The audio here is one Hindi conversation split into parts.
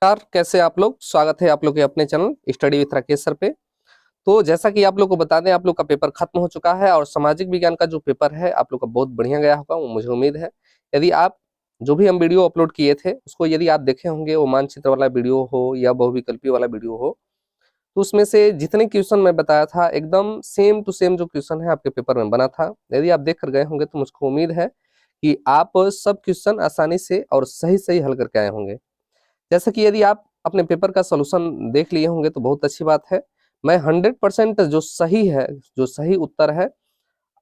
यार कैसे आप लोग। स्वागत है आप लोग के अपने channel study with Rakesh sir पे। तो जैसा कि आप लोग को बता दें, आप लोग का पेपर खत्म हो चुका है और सामाजिक विज्ञान का जो पेपर है आप लोग का बहुत बढ़िया गया होगा, वो मुझे उम्मीद है। यदि आप जो भी हम वीडियो अपलोड किए थे उसको यदि आप देखे होंगे, वो मानचित्र वाला वीडियो हो या बहुविकल्पी वाला वीडियो हो, तो उसमें से जितने क्वेश्चन मैं बताया था एकदम सेम टू सेम जो क्वेश्चन है आपके पेपर में बना था। यदि आप देख कर गए होंगे तो मुझको उम्मीद है कि आप सब क्वेश्चन आसानी से और सही सही हल करके आए होंगे। जैसे कि यदि आप अपने पेपर का सॉल्यूशन देख लिए होंगे तो बहुत अच्छी बात है। मैं 100% जो सही है, जो सही उत्तर है,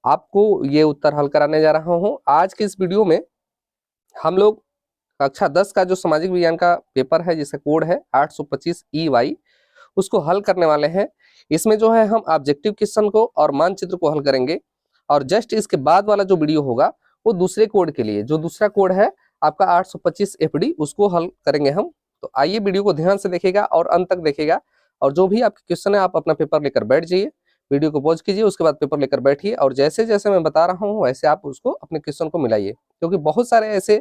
आपको ये उत्तर हल कराने जा रहा हूँ। आज की इस वीडियो में हम लोग कक्षा 10 का जो सामाजिक विज्ञान का पेपर है, जिसका कोड है 825 EY, उसको हल करने वाले हैं। इसमें जो है हम ऑब्जेक्टिव क्वेश्चन को और मानचित्र को हल करेंगे, और जस्ट इसके बाद वाला जो वीडियो होगा वो दूसरे कोड के लिए, जो दूसरा कोड है आपका 825 FD, उसको हल करेंगे हम। तो आइए वीडियो को ध्यान से देखिएगा और अंत तक देखिएगा, और जो भी आपके क्वेश्चन है आप अपना पेपर लेकर बैठ जाइए, वीडियो को पॉज कीजिए, उसके बाद पेपर लेकर बैठिए और जैसे जैसे मैं बता रहा हूँ वैसे आप उसको अपने क्वेश्चन को मिलाइए, क्योंकि बहुत सारे ऐसे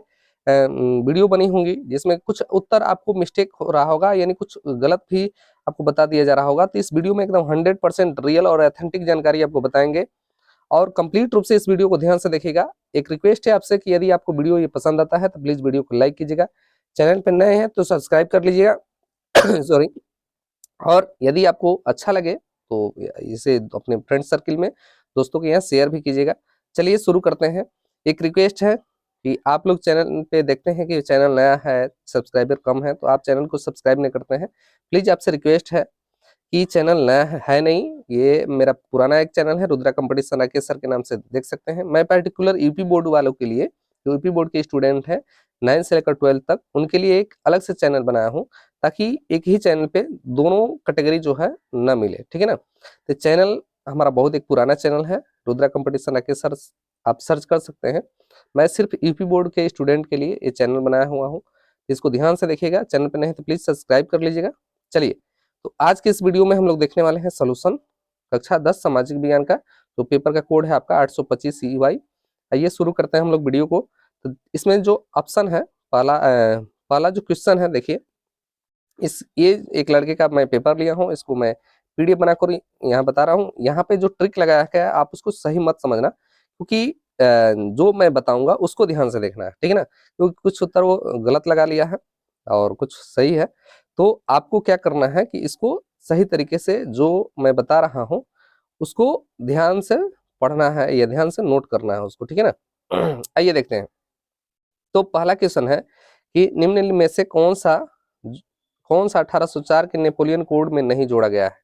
वीडियो बनी होंगी जिसमें कुछ उत्तर आपको मिस्टेक हो रहा होगा, यानी कुछ गलत भी आपको बता दिया जा रहा होगा। तो इस वीडियो में एकदम 100% रियल और ऑथेंटिक जानकारी आपको बताएंगे, और कंप्लीट रूप से इस वीडियो को ध्यान से देखिएगा। एक रिक्वेस्ट है आपसे कि यदि आपको वीडियो ये पसंद आता है तो प्लीज वीडियो को लाइक कीजिएगा, चैनल पर नए हैं तो सब्सक्राइब कर लीजिएगा सॉरी। और यदि आपको अच्छा लगे तो इसे अपने फ्रेंड सर्किल में, दोस्तों के यहाँ शेयर भी कीजिएगा। चलिए शुरू करते हैं। एक रिक्वेस्ट है कि आप लोग चैनल पे देखते हैं कि चैनल नया है, सब्सक्राइबर कम है, तो आप चैनल को सब्सक्राइब नहीं करते हैं। प्लीज आपसे रिक्वेस्ट है कि चैनल नया है नहीं, ये मेरा पुराना एक चैनल है, रुद्रा कंपटीशन राकेश सर के नाम से देख सकते हैं। मैं पर्टिकुलर यूपी बोर्ड वालों के लिए, जो यूपी बोर्ड के स्टूडेंट हैं 9 से लेकर 12 तक, उनके लिए एक अलग से चैनल बनाया हूँ, ताकि एक ही चैनल पे दोनों कैटेगरी जो है न मिले, ठीक है ना। तो चैनल हमारा बहुत एक पुराना चैनल है, रुद्रा कंपटीशन राकेश सर, आप सर्च कर सकते हैं। मैं सिर्फ यूपी बोर्ड के स्टूडेंट के लिए ये चैनल बनाया हुआ हूँ, इसको ध्यान से देखिएगा। चैनल पे नहीं तो प्लीज सब्सक्राइब कर लीजिएगा। चलिए, तो आज के इस वीडियो में हम लोग देखने वाले हैं सॉल्यूशन कक्षा 10 सामाजिक विज्ञान का, तो पेपर का कोड है आपका 825 EY। आइए शुरू करते हैं हम लोग वीडियो को। तो इसमें जो ऑप्शन है, पहला जो क्वेश्चन है, देखिए ये एक लड़के का मैं पेपर लिया हूँ, इसको मैं PDF बनाकर यहाँ बता रहा हूँ। यहाँ पे जो ट्रिक लगाया गया है आप उसको सही मत समझना, क्योंकि जो मैं बताऊंगा उसको ध्यान से देखना है, ठीक है ना। क्योंकि कुछ उत्तर वो गलत लगा लिया है और कुछ सही है। तो आपको क्या करना है कि इसको सही तरीके से जो मैं बता रहा हूँ उसको ध्यान से पढ़ना है या ध्यान से नोट करना है उसको, ठीक है ना। आइए देखते हैं। तो पहला क्वेश्चन है कि निम्न में से कौन सा 1804 के नेपोलियन कोड में नहीं जोड़ा गया है।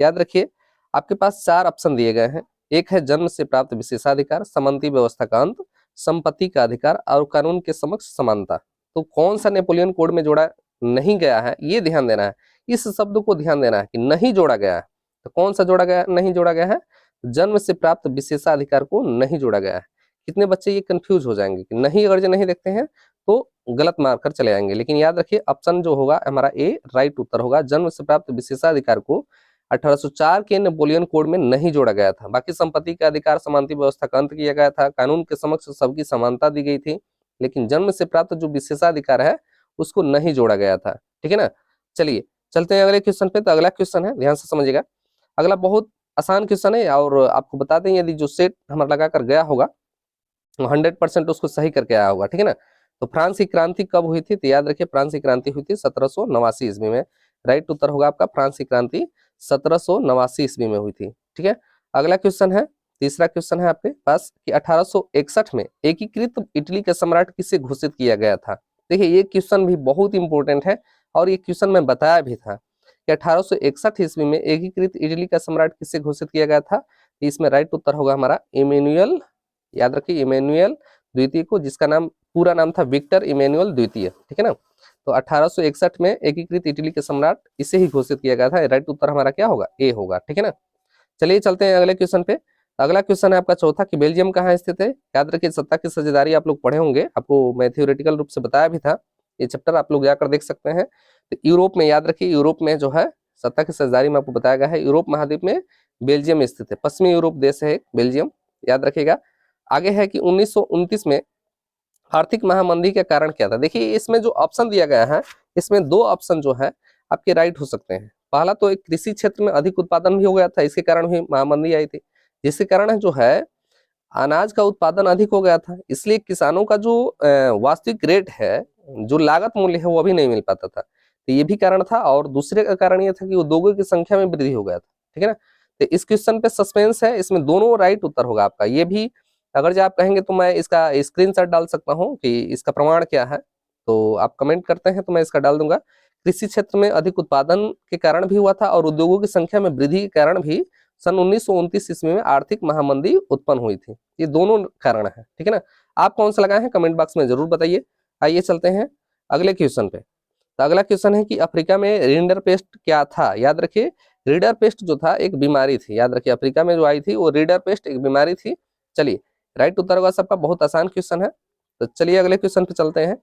याद रखिए, आपके पास 4 ऑप्शन दिए गए हैं। एक है जन्म से प्राप्त विशेषाधिकार, समंती व्यवस्था का अंत, संपत्ति का अधिकार और कानून के समक्ष समानता। तो कौन सा नेपोलियन कोड में जोड़ा नहीं गया है, ये ध्यान देना है। इस शब्द को ध्यान देना है कि नहीं जोड़ा गया है। तो कौन सा जोड़ा गया, नहीं जोड़ा गया है? जन्म से प्राप्त विशेषाधिकार को नहीं जोड़ा गया है। कितने बच्चे ये कंफ्यूज हो जाएंगे कि नहीं, अगर जो नहीं देखते हैं तो गलत मारकर चले आएंगे। लेकिन याद रखिए, ऑप्शन जो होगा हमारा ए राइट उत्तर होगा। जन्म से प्राप्त विशेषाधिकार को 1804 के नेपोलियन कोड में नहीं जोड़ा गया था। बाकी संपत्ति का अधिकार, समानता व्यवस्था का अंत किया गया था, कानून के समक्ष सबकी समानता दी गई थी, लेकिन जन्म से प्राप्त जो विशेषाधिकार है उसको नहीं जोड़ा गया था, ठीक है ना। चलिए चलते हैं अगले क्वेश्चन पे। तो अगला क्वेश्चन है, ध्यान से समझिएगा। अगला बहुत आसान क्वेश्चन है, और आपको बता दें यदि जो सेट हमारा लगा कर गया होगा 100% उसको सही करके आया होगा, ठीक है ना। तो फ्रांस की क्रांति कब हुई थी? तो याद रखिए, फ्रांस की क्रांति हुई थी 1789 ईस्वी में। राइट उत्तर होगा आपका फ्रांस की क्रांति 1789 ईस्वी में हुई थी, ठीक है। अगला क्वेश्चन है, तीसरा क्वेश्चन है आपके पास कि 1861 में एकीकृत इटली का सम्राट किसे घोषित किया गया था। देखिए ये क्वेश्चन भी बहुत इंपॉर्टेंट है, और ये क्वेश्चन मैं बताया भी था कि 1861 ईस्वी में एकीकृत इटली का सम्राट किसे घोषित किया गया था। इसमें राइट उत्तर होगा हमारा इमेनुअल, याद रखिए इमेनुअल द्वितीय को, जिसका नाम पूरा नाम था विक्टर इमेनुअल द्वितीय, ठीक है ना। तो 1861 में एकीकृत इटली के सम्राट इसे ही घोषित किया गया था। राइट उत्तर हमारा क्या होगा? ए होगा, ठीक है ना। चलिए चलते हैं अगले क्वेश्चन पे। अगला क्वेश्चन है आपका चौथा कि बेल्जियम कहाँ स्थित है। याद रखिए, सत्ता की साझेदारी आप लोग पढ़े होंगे, आपको मैं थ्योरेटिकल रूप से बताया भी था, ये चैप्टर आप लोग जाकर देख सकते हैं। तो यूरोप में, याद रखिए यूरोप में जो है सत्ता की साझेदारी में आपको बताया गया है, यूरोप महाद्वीप में बेल्जियम स्थित है। पश्चिमी यूरोप देश है बेल्जियम, याद रखिएगा। आगे है कि 1929 में आर्थिक महामंदी का कारण क्या था? देखिए इसमें जो ऑप्शन दिया गया है, इसमें दो ऑप्शन जो है आपके राइट हो सकते हैं। पहला तो एक कृषि क्षेत्र में अधिक उत्पादन भी हो गया था, इसके कारण भी महामंदी आई थी, जिसके कारण जो है अनाज का उत्पादन अधिक हो गया था, इसलिए किसानों का जो वास्तविक रेट है, जो लागत मूल्य है, वो अभी नहीं मिल पाता था। तो ये भी कारण था, और दूसरे का कारण ये था कि उद्योगों की संख्या में वृद्धि हो गया था। ठीक है ना? तो इस क्वेश्चन पे सस्पेंस है, इसमें दोनों राइट उत्तर होगा आपका। ये भी अगर जो आप कहेंगे तो मैं इसका स्क्रीनशॉट डाल सकता हूँ कि इसका प्रमाण क्या है, तो आप कमेंट करते हैं तो मैं इसका डाल दूंगा। कृषि क्षेत्र में अधिक उत्पादन के कारण भी हुआ था, और उद्योगों की संख्या में वृद्धि के कारण भी सन 1929 ईस्वी में आर्थिक महामंदी उत्पन्न हुई थी। ये दोनों कारण है। ठीक है ना? आप कौन सा लगाए हैं कमेंट बॉक्स में जरूर बताइए। आइए चलते हैं अगले क्वेश्चन पे। तो अगला क्वेश्चन है कि अफ्रीका में रिंडर पेस्ट क्या था? याद रखिए, रीडर पेस्ट जो था एक बीमारी थी। याद रखिए, अफ्रीका में जो आई थी वो रीडर पेस्ट एक बीमारी थी। चलिए, राइट उत्तर होगा सबका। बहुत आसान क्वेश्चन है। तो चलिए अगले क्वेश्चन पे चलते हैं।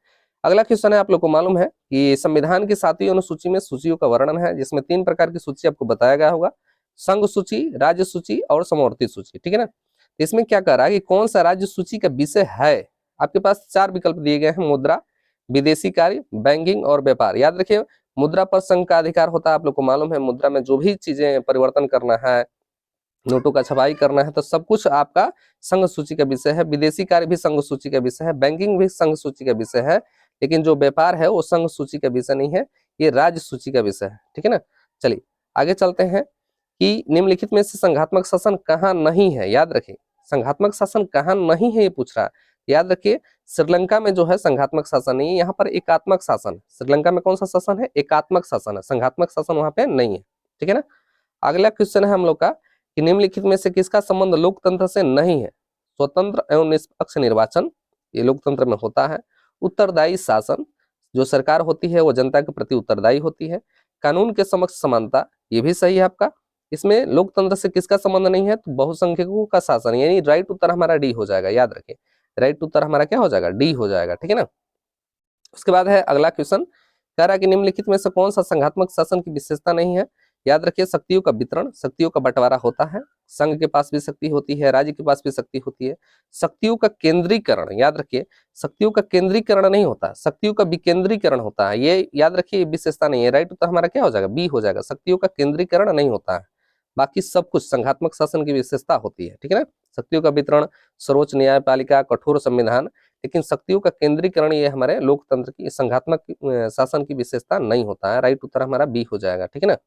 अगला क्वेश्चन है, आप लोग को मालूम है कि संविधान की 7वीं अनुसूची में सूचियों का वर्णन है, जिसमें 3 प्रकार की सूची आपको बताया गया होगा: संघ सूची, राज्य सूची और समवर्ती सूची। ठीक है ना? इसमें क्या कह रहा है कि कौन सा राज्य सूची का विषय है? आपके पास 4 विकल्प दिए गए हैं: मुद्रा, विदेशी कार्य, बैंकिंग और व्यापार। याद रखिए, मुद्रा पर संघ का अधिकार होता है। आप लोग को मालूम है, मुद्रा में जो भी चीजें परिवर्तन करना है, नोटों का छपाई करना है, तो सब कुछ आपका संघ सूची का विषय है। विदेशी कार्य भी संघ सूची का विषय है, बैंकिंग भी संघ सूची का विषय है, लेकिन जो व्यापार है वो संघ सूची का विषय नहीं है, ये राज्य सूची का विषय है। ठीक है ना? चलिए आगे चलते हैं कि निम्नलिखित में से संघात्मक शासन कहाँ नहीं है? याद रखिए, संघात्मक शासन कहाँ नहीं है ये पूछ रहा है। याद रखिए, श्रीलंका में जो है संघात्मक शासन नहीं है, यहाँ पर एकात्मक शासन। श्रीलंका में कौन सा शासन है? एकात्मक शासन है, संघात्मक शासन वहां पे नहीं है। ठीक है ना? अगला क्वेश्चन है हम लोग का कि निम्नलिखित में से किसका संबंध लोकतंत्र से नहीं है? स्वतंत्र एवं निष्पक्ष निर्वाचन, ये लोकतंत्र में होता है। उत्तरदायी शासन, जो सरकार होती है वो जनता के प्रति उत्तरदायी होती है। कानून के समक्ष समानता, ये भी सही है आपका। इसमें लोकतंत्र से किसका संबंध नहीं है? तो बहुसंख्यकों का शासन, यानी राइट उत्तर हमारा डी हो जाएगा। याद रखिए, राइट उत्तर हमारा क्या हो जाएगा? डी हो जाएगा। ठीक है ना? उसके बाद है अगला क्वेश्चन, कह रहा है कि निम्नलिखित में से कौन सा संघात्मक शासन की विशेषता नहीं है? याद रखिए, शक्तियों का वितरण, शक्तियों का बंटवारा होता है। संघ के पास भी शक्ति होती है, राज्य के पास भी शक्ति होती है। शक्तियों का केंद्रीकरण, याद रखिए, शक्तियों का केंद्रीकरण नहीं होता, शक्तियों का विकेंद्रीकरण होता है। ये याद रखिए, विशेषता नहीं है। राइट उत्तर हमारा क्या हो जाएगा? बी हो जाएगा। शक्तियों का केंद्रीकरण नहीं होता है, बाकी सब कुछ संघात्मक शासन की विशेषता होती है। ठीक है ना? शक्तियों का वितरण, सर्वोच्च न्यायपालिका, कठोर संविधान, लेकिन शक्तियों का केंद्रीकरण ये हमारे लोकतंत्र की, संघात्मक शासन की विशेषता नहीं होता है। राइट उत्तर हमारा बी हो जाएगा। ठीक है ना?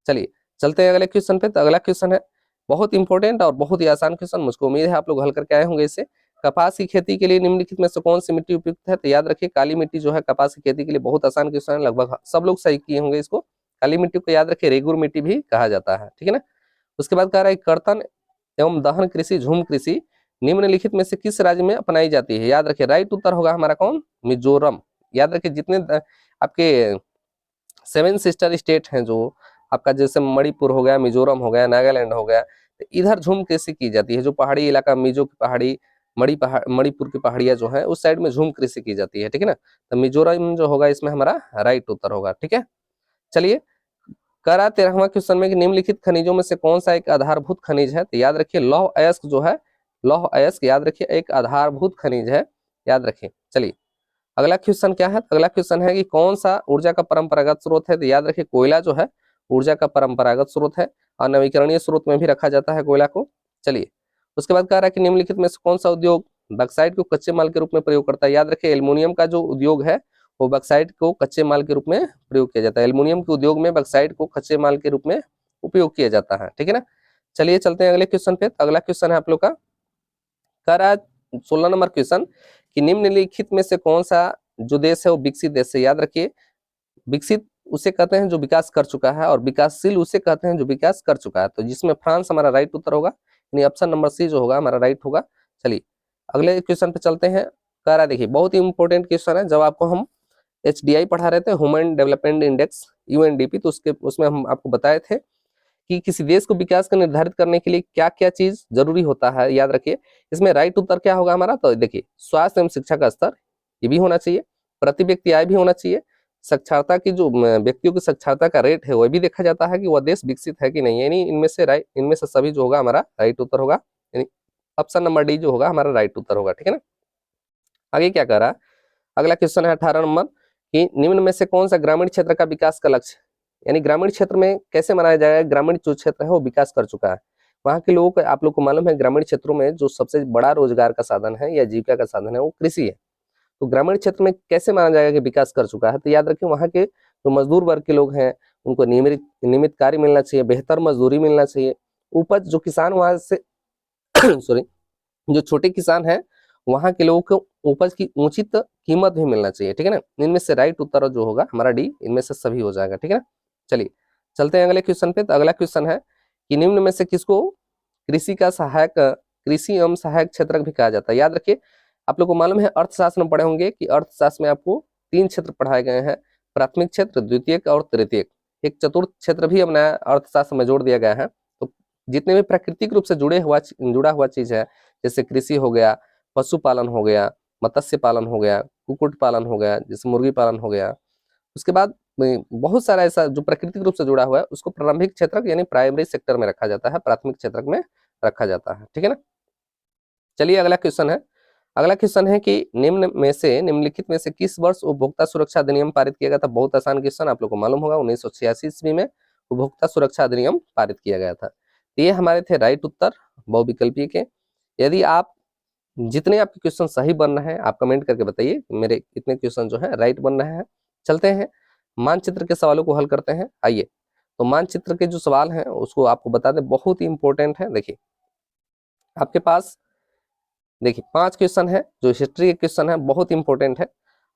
चलिए चलते हैं अगले क्वेश्चन पे। तो अगला क्वेश्चन है बहुत इंपॉर्टेंट और बहुत ही आसान क्वेश्चन, मुझको उम्मीद है आप लोग हल करके आए होंगे इसे। कपास की खेती के लिए निम्नलिखित में से कौन सी मिट्टी उपयुक्त है? तो याद रखिए, काली मिट्टी जो है कपास की खेती के लिए बहुत आसान क्वेश्चन है, लगभग सब लोग सही किए होंगे इसको। काली मिट्टी को याद रखिए रेगुर मिट्टी भी कहा जाता है। ठीक है ना? उसके बाद कह रहा है कर्तन एवं दहन कृषि, झूम कृषि निम्नलिखित में से किस राज्य में अपनाई जाती है? याद रखिए, राइट उत्तर होगा हमारा कौन? मिजोरम। याद रखिए, जितने आपके 7 सिस्टर स्टेट हैं, जो आपका जैसे मणिपुर हो गया, मिजोरम हो गया, नागालैंड हो गया, तो इधर झूम कृषि की जाती है। जो पहाड़ी इलाका, मिजो की पहाड़ी, मणिपुर की पहाड़ियां जो है उस साइड में झूम कृषि की जाती है। ठीक है ना? तो मिजोरम जो होगा इसमें हमारा राइट उत्तर होगा। ठीक है? चलिए, करा 13वां क्वेश्चन में कि निम्नलिखित खनिजों में से कौन सा एक आधारभूत खनिज है? तो याद रखिए, लौह अयस्क जो है, लौह अयस्क याद रखिए एक आधारभूत खनिज है। याद रखिए। चलिए अगला क्वेश्चन क्या है? अगला क्वेश्चन है कि कौन सा ऊर्जा का परंपरागत स्रोत है? तो याद रखिए, कोयला जो है ऊर्जा का परंपरागत स्रोत है, और नवीकरणीय स्रोत में भी रखा जाता है कोयला को। चलिए उसके बाद कह रहा है कि निम्नलिखित में से कौन सा उद्योग बक्साइट को कच्चे माल के रूप में प्रयोग करता है? याद रखिए, एल्युमिनियम का जो उद्योग है वो बक्साइट को कच्चे माल के रूप में प्रयोग किया जाता है। एल्युमिनियम के उद्योग में बक्साइट को कच्चे माल के रूप में उपयोग किया जाता है। ठीक है ना? चलिए चलते हैं अगले क्वेश्चन पे। अगला क्वेश्चन है आप लोग का, कह रहा है 16 नंबर क्वेश्चन कि निम्नलिखित में से कौन सा जो देश है वो विकसित देश है? याद रखिए, विकसित उसे कहते हैं जो विकास कर चुका है, और विकासशील उसे कहते हैं जो विकास कर चुका है। तो जिसमें फ्रांस हमारा राइट उत्तर होगा, यानी ऑप्शन नंबर सी जो होगा हमारा राइट होगा। चलिए अगले क्वेश्चन पे चलते हैं। कह रहा है, देखिए बहुत ही इंपॉर्टेंट क्वेश्चन है। जब आपको हम HDI पढ़ा रहे थे, ह्यूमन डेवलपमेंट इंडेक्स, UNDP, तो उसमें हम आपको बताए थे कि किसी देश को विकास का निर्धारित करने के लिए क्या क्या चीज जरूरी होता है। याद रखिए, इसमें राइट उत्तर क्या होगा हमारा? तो देखिए, स्वास्थ्य एवं शिक्षा का स्तर ये भी होना चाहिए, प्रति व्यक्ति आय भी होना चाहिए, साक्षरता की जो व्यक्तियों की साक्षरता का रेट है वह भी देखा जाता है कि वह देश विकसित है कि नहीं। यानी इनमें से सभी जो होगा हमारा राइट उत्तर होगा, यानी ऑप्शन नंबर डी जो होगा हमारा राइट उत्तर होगा। ठीक है ना? आगे क्या कह रहा है, अगला क्वेश्चन है 18 नंबर कि निम्न में से कौन सा ग्रामीण क्षेत्र का विकास का लक्ष्य, यानी ग्रामीण क्षेत्र में कैसे मनाया जाएगा, ग्रामीण जो क्षेत्र है वो विकास कर चुका है, वहां के लोगों को, आप लोग को मालूम है ग्रामीण क्षेत्रों में जो सबसे बड़ा रोजगार का साधन है या जीविका का साधन है वो कृषि है। तो ग्रामीण क्षेत्र में कैसे माना जाएगा कि विकास कर चुका है, तो याद रखिए वहाँ के जो मजदूर वर्ग के लोग हैं उनको नियमित नियमित कार्य मिलना चाहिए, बेहतर मजदूरी मिलना चाहिए, उपज जो किसान वहां से सॉरी जो छोटे किसान हैं वहां के लोगों को उपज की उचित कीमत भी मिलना चाहिए, ठीक है ना। इनमें से राइट उत्तर जो होगा हमारा डी, इनमें से सभी हो जाएगा, ठीक है ना। चलिए चलते हैं अगले क्वेश्चन पे। तो अगला क्वेश्चन है कि निम्न में से किसको कृषि का सहायक, कृषि एवं सहायक क्षेत्र भी कहा जाता है। याद रखिए आप लोग को मालूम है अर्थशास्त्र में पढ़े होंगे कि अर्थशास्त्र में आपको 3 क्षेत्र पढ़ाए गए हैं, प्राथमिक क्षेत्र, द्वितीयक और तृतीयक। एक चतुर्थ क्षेत्र भी अपना अर्थशास्त्र में जोड़ दिया गया है। तो जितने भी प्राकृतिक रूप से जुड़ा हुआ चीज है, जैसे कृषि हो गया, पशुपालन हो गया, मत्स्य पालन हो गया, कुक्कुट पालन हो गया, जैसे मुर्गी पालन हो गया, उसके बाद बहुत सारा ऐसा जो प्राकृतिक रूप से जुड़ा हुआ है उसको प्रारंभिक क्षेत्र यानी प्राइमरी सेक्टर में रखा जाता है, प्राथमिक क्षेत्र में रखा जाता है, ठीक है ना। चलिए अगला क्वेश्चन है, अगला क्वेश्चन है कि निम्न में से, निम्नलिखित में से किस वर्ष उपभोक्ता सुरक्षा अधिनियम पारित किया गया था। बहुत आसान क्वेश्चन, आप लोग को मालूम होगा 1986 ईस्वी में उपभोक्ता सुरक्षा अधिनियम पारित किया गया था। तो ये हमारे थे राइट उत्तर बहुविकल्पीय के। यदि आप जितने आपके क्वेश्चन सही बन रहे हैं आप कमेंट करके बताइए मेरे इतने क्वेश्चन जो है राइट बन रहे हैं। चलते हैं मानचित्र के सवालों को हल करते हैं। आइए, तो मानचित्र के जो सवाल हैं उसको आपको बता दें, बहुत ही इंपॉर्टेंट है। देखिए आपके पास देखिए 5 क्वेश्चन है जो हिस्ट्री के क्वेश्चन है, बहुत इंपॉर्टेंट है।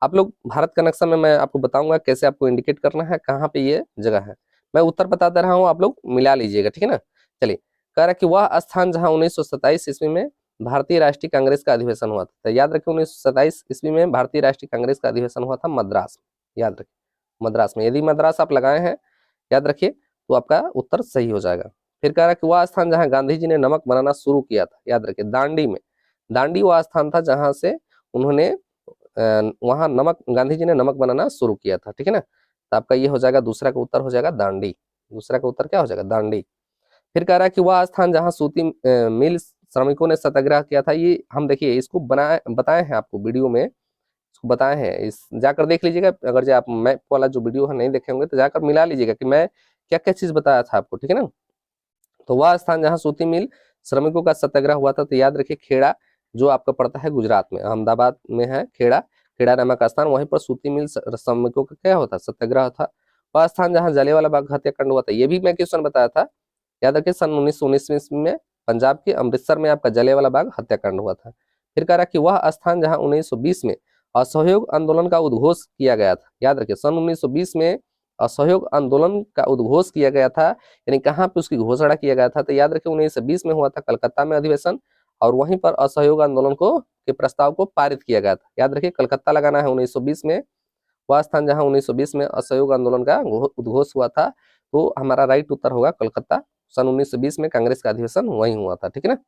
आप लोग भारत का नक्शा में मैं आपको बताऊंगा कैसे आपको इंडिकेट करना है कहाँ पे ये जगह है। मैं उत्तर बता दे रहा हूँ, आप लोग मिला लीजिएगा, ठीक है ना। चलिए, कह रहा है कि वह स्थान जहाँ 1927 ईस्वी में भारतीय राष्ट्रीय कांग्रेस का अधिवेशन हुआ था। तो याद रखिए 1927 ईस्वी में भारतीय राष्ट्रीय कांग्रेस का अधिवेशन हुआ था मद्रास, याद रखिए मद्रास में। यदि मद्रास आप लगाए हैं याद रखिए तो आपका उत्तर सही हो जाएगा। फिर कह रहा है कि वह स्थान जहाँ गांधी जी ने नमक बनाना शुरू किया था, याद रखिए दांडी में। दांडी वो स्थान था जहां से उन्होंने वहां नमक, गांधी जी ने नमक बनाना शुरू किया था, ठीक है ना। तो आपका ये हो जाएगा, दूसरा का उत्तर हो जाएगा दांडी, दूसरा का उत्तर क्या हो जाएगा दांडी। फिर कह रहा है कि वह स्थान जहां सूती मिल श्रमिकों ने सत्याग्रह किया था। ये हम देखिए इसको बताए हैं आपको वीडियो में, इसको बताए हैं, इस जाकर देख लीजिएगा। अगर जो आप मैप वाला जो वीडियो है नहीं देखे होंगे तो जाकर मिला लीजिएगा कि मैं क्या क्या चीज बताया था आपको, ठीक है ना। तो वह स्थान जहाँ सूती मिल श्रमिकों का सत्याग्रह हुआ था, तो याद रखिए खेड़ा जो आपका पड़ता है गुजरात में, अहमदाबाद में है खेड़ा, खेड़ा नामक स्थान, वहीं पर सूती मिल श्रमिकों का क्या होता सत्याग्रह था। वह स्थान जहाँ जलियांवाला बाग हत्याकांड हुआ था, ये भी मैं क्वेश्चन बताया था, याद रखिए सन 1919 ईस्वी में पंजाब के अमृतसर में आपका जलियांवाला बाग हत्याकांड हुआ था। फिर कह रहा कि वह स्थान जहाँ 1920 में असहयोग आंदोलन का उद्घोष किया गया था, याद रखिए सन 1920 में असहयोग आंदोलन का उद्घोष किया गया था, यानी कहाँ पे उसकी घोषणा किया गया था, तो याद रखिए 1920 में हुआ था कलकत्ता में अधिवेशन, और वहीं पर असहयोग आंदोलन को के प्रस्ताव को पारित किया गया था। याद रखिए कलकत्ता लगाना है 1920 में, वह स्थान जहां 1920 में असहयोग आंदोलन का उद्घोष हुआ था। तो हमारा राइट उत्तर होगा कलकत्ता, सन 1920 में कांग्रेस का अधिवेशन वहीं हुआ था, ठीक है ना।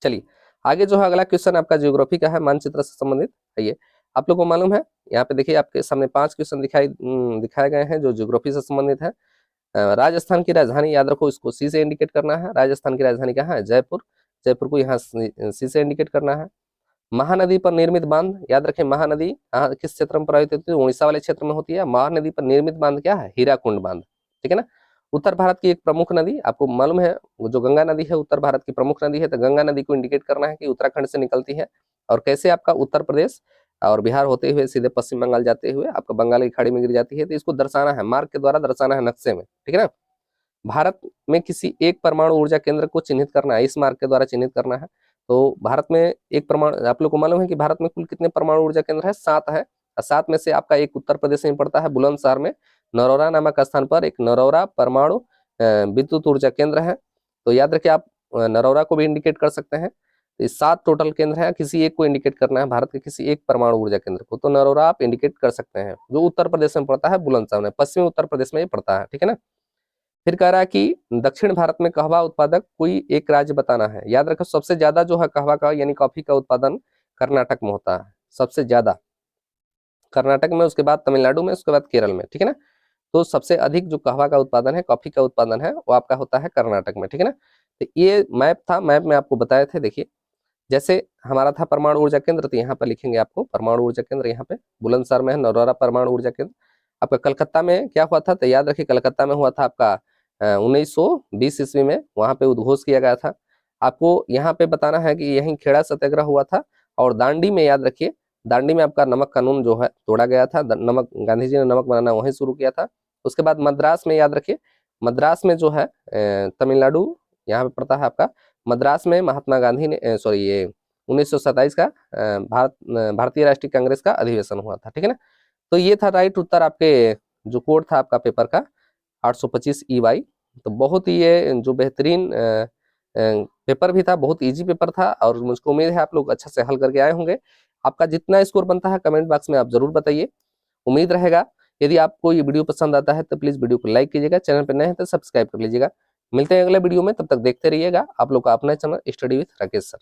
चलिए आगे जो है अगला क्वेश्चन आपका ज्योग्राफी का है, मानचित्र से संबंधित। आइए, आप लोग को मालूम है यहाँ पे देखिए आपके सामने 5 क्वेश्चन दिखाए गए हैं जो ज्योग्राफी से संबंधित है। राजस्थान की राजधानी याद रखो, इसको सी से इंडिकेट करना है। राजस्थान की राजधानी कहाँ है, जयपुर, जयपुर को यहाँ सी से इंडिकेट करना है। महानदी पर निर्मित बांध, याद रखें महानदी किस क्षेत्र में प्रवाहित होती है, उड़ीसा वाले क्षेत्र में होती है। महानदी पर निर्मित बांध क्या है, हीराकुंड बांध, ठीक है ना। उत्तर भारत की एक प्रमुख नदी, आपको मालूम है वो जो गंगा नदी है उत्तर भारत की प्रमुख नदी है, तो गंगा नदी को इंडिकेट करना है कि उत्तराखंड से निकलती है, और कैसे आपका उत्तर प्रदेश और बिहार होते हुए सीधे पश्चिम बंगाल जाते हुए आपका बंगाल की खाड़ी में गिर जाती है। तो इसको दर्शाना है, मार्ग के द्वारा दर्शाना है नक्शे में, ठीक है ना। भारत में किसी एक परमाणु ऊर्जा केंद्र को चिन्हित करना है, इस मार्ग के द्वारा चिन्हित करना है। तो भारत में एक परमाणु, आप लोग को मालूम है कि भारत में कुल कितने परमाणु ऊर्जा केंद्र है, 7 है। 7 में से आपका एक उत्तर प्रदेश में पड़ता है, बुलंदशहर में नरौरा नामक स्थान पर एक नरौरा परमाणु विद्युत ऊर्जा केंद्र है। तो याद रखिए आप नरौरा को भी इंडिकेट कर सकते हैं। तो 7 टोटल केंद्र है, किसी एक को इंडिकेट करना है, भारत के किसी एक परमाणु ऊर्जा केंद्र को, तो नरौरा आप इंडिकेट कर सकते हैं, जो उत्तर प्रदेश में पड़ता है, बुलंदशहर में, पश्चिमी उत्तर प्रदेश में ये पड़ता है, ठीक है ना। फिर कह रहा है कि दक्षिण भारत में कहवा उत्पादक कोई एक राज्य बताना है। याद रखो सबसे ज्यादा जो है कहवा का यानी कॉफी का उत्पादन कर्नाटक में होता है, सबसे ज्यादा कर्नाटक में, उसके बाद तमिलनाडु में, उसके बाद केरल में, ठीक है ना। तो सबसे अधिक जो कहवा का उत्पादन है, कॉफी का उत्पादन है, वो आपका होता है कर्नाटक में, ठीक है ना। तो ये मैप था, मैप में आपको बताए थे। देखिए जैसे हमारा था परमाणु ऊर्जा केंद्र, तो यहाँ पर लिखेंगे आपको परमाणु ऊर्जा केंद्र, यहाँ पे बुलंदशहर में है नरौरा परमाणु ऊर्जा केंद्र। आपका कलकत्ता में क्या हुआ था, तो याद रखिए कलकत्ता में हुआ था आपका 1920 ईस्वी में, वहां पे उद्घोष किया गया था। आपको यहाँ पे बताना है कि यही खेड़ा सत्याग्रह हुआ था। और दांडी में याद रखिए, दांडी में आपका नमक कानून जो है तोड़ा गया था, नमक, गांधी जी ने नमक बनाना वहीं शुरू किया था। उसके बाद मद्रास में याद रखिए, मद्रास में जो है तमिलनाडु यहाँ पे पड़ता है आपका, मद्रास में महात्मा गांधी ने सॉरी ये 1927 का भारतीय राष्ट्रीय कांग्रेस का अधिवेशन हुआ था, ठीक है ना। तो ये था राइट उत्तर, आपके जो कोड था आपका पेपर का 825 EY। तो बहुत ही ये जो बेहतरीन पेपर भी था, बहुत इजी पेपर था, और मुझको उम्मीद है आप लोग अच्छा से हल करके आए होंगे। आपका जितना स्कोर बनता है कमेंट बॉक्स में आप जरूर बताइए, उम्मीद रहेगा। यदि आपको ये वीडियो पसंद आता है तो प्लीज वीडियो को लाइक कीजिएगा, चैनल पर नए हैं तो सब्सक्राइब कर लीजिएगा। मिलते हैं अगले वीडियो में, तब तक देखते रहिएगा आप लोग का अपना channel study with Rakesh sir.